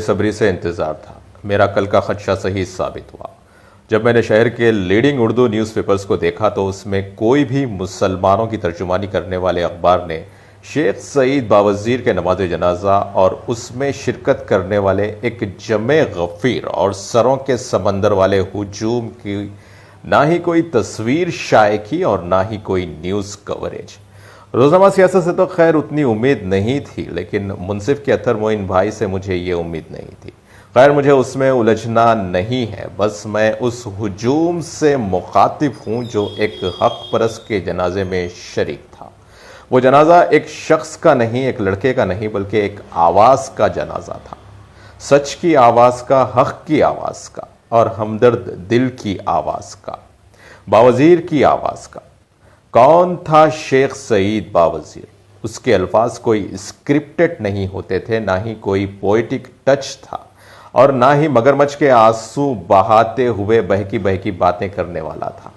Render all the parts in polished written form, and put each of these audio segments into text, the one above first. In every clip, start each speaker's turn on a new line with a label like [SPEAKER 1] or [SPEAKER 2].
[SPEAKER 1] बेसब्री से इंतज़ार था। मेरा कल का खदशा सही साबित हुआ। जब मैंने शहर के लीडिंग उर्दू न्यूज़पेपर्स को देखा तो उसमें कोई भी मुसलमानों की तर्जुमानी करने वाले अखबार ने शेख सईद बावज़ीर के नमाज जनाजा और उसमें शिरकत करने वाले एक जमे गफ़ीर और सरों के समंदर वाले हुजूम की ना ही कोई तस्वीर शाये की और ना ही कोई न्यूज़ कवरेज। रोज़नामा सियासत से तो खैर उतनी उम्मीद नहीं थी, लेकिन मुंसिफ के अतर मोइन भाई से मुझे ये उम्मीद नहीं थी। खैर मुझे उसमें उलझना नहीं है, बस मैं उस हुजूम से मुखातिब हूँ जो एक हक परस्त के जनाजे में शरीक था। वो जनाजा एक शख्स का नहीं, एक लड़के का नहीं, बल्कि एक आवाज़ का जनाजा था। सच की आवाज़ का, हक की आवाज़ का और हमदर्द दिल की आवाज़ का, बावज़ीर की आवाज़ का। कौन था शेख सईद बावज़ीर? उसके अल्फाज कोई स्क्रिप्टेड नहीं होते थे, ना ही कोई पोएटिक टच था और ना ही मगरमच्छ के आंसू बहाते हुए बहकी बहकी बातें करने वाला था।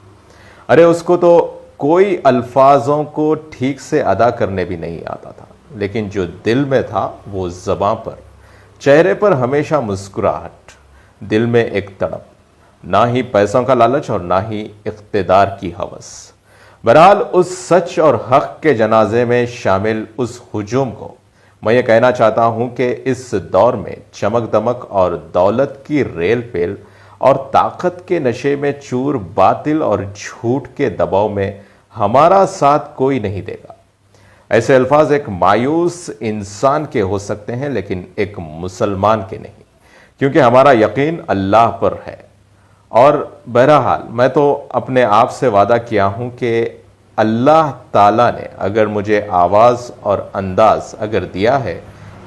[SPEAKER 1] अरे उसको तो कोई अल्फाजों को ठीक से अदा करने भी नहीं आता था, लेकिन जो दिल में था वो ज़बां पर, चेहरे पर हमेशा मुस्कुराहट, दिल में एक तड़प, ना ही पैसों का लालच और ना ही इख्तिदार की हवस। बहरहाल उस सच और हक के जनाजे में शामिल उस हुजूम को मैं ये कहना चाहता हूं कि इस दौर में चमक दमक और दौलत की रेल पेल और ताकत के नशे में चूर बातिल और झूठ के दबाव में हमारा साथ कोई नहीं देगा। ऐसे अल्फाज एक मायूस इंसान के हो सकते हैं, लेकिन एक मुसलमान के नहीं, क्योंकि हमारा यकीन अल्लाह पर है। और बहरहाल मैं तो अपने आप से वादा किया हूं कि अल्लाह ताला ने अगर मुझे आवाज़ और अंदाज अगर दिया है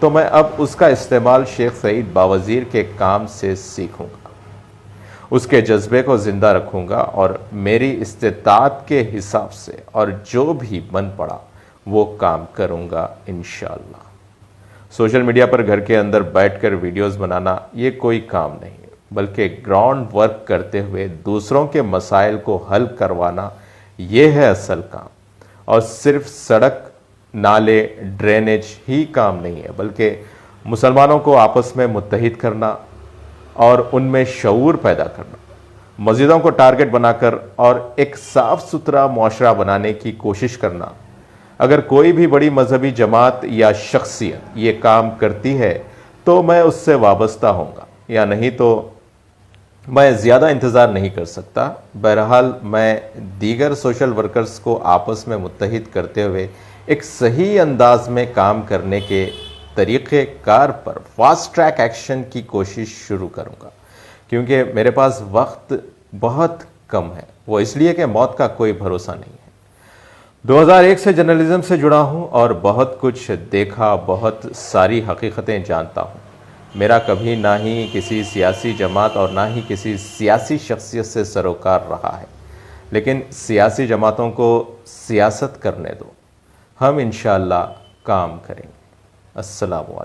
[SPEAKER 1] तो मैं अब उसका इस्तेमाल शेख सईद बावज़ीर के काम से सीखूंगा, उसके जज्बे को ज़िंदा रखूंगा और मेरी इस्तिताअत के हिसाब से और जो भी बन पड़ा वो काम करूंगा इंशाअल्लाह। सोशल मीडिया पर घर के अंदर बैठकर वीडियोस बनाना ये कोई काम नहीं, बल्कि ग्राउंड वर्क करते हुए दूसरों के मसाइल को हल करवाना ये है असल काम। और सिर्फ सड़क, नाले, ड्रेनेज ही काम नहीं है, बल्कि मुसलमानों को आपस में मुत्तहिद करना और उनमें शऊर पैदा करना, मस्जिदों को टारगेट बनाकर और एक साफ सुथरा मुआशरा बनाने की कोशिश करना। अगर कोई भी बड़ी मजहबी जमात या शख्सियत ये काम करती है तो मैं उससे वाबस्ता होऊंगा, या नहीं तो मैं ज़्यादा इंतज़ार नहीं कर सकता। बहरहाल मैं दीगर सोशल वर्कर्स को आपस में मुत्तहिद करते हुए एक सही अंदाज में काम करने के तरीक़ेकार पर फास्ट ट्रैक एक्शन की कोशिश शुरू करूँगा, क्योंकि मेरे पास वक्त बहुत कम है। वो इसलिए कि मौत का कोई भरोसा नहीं है। 2001 से जर्नलिज्म से जुड़ा हूँ और बहुत कुछ देखा, बहुत सारी हकीकतें जानता हूँ। मेरा कभी ना ही किसी सियासी जमात और ना ही किसी सियासी शख्सियत से सरोकार रहा है, लेकिन सियासी जमातों को सियासत करने दो, हम इंशाअल्लाह काम करेंगे। अस्सलाम वालेकुम।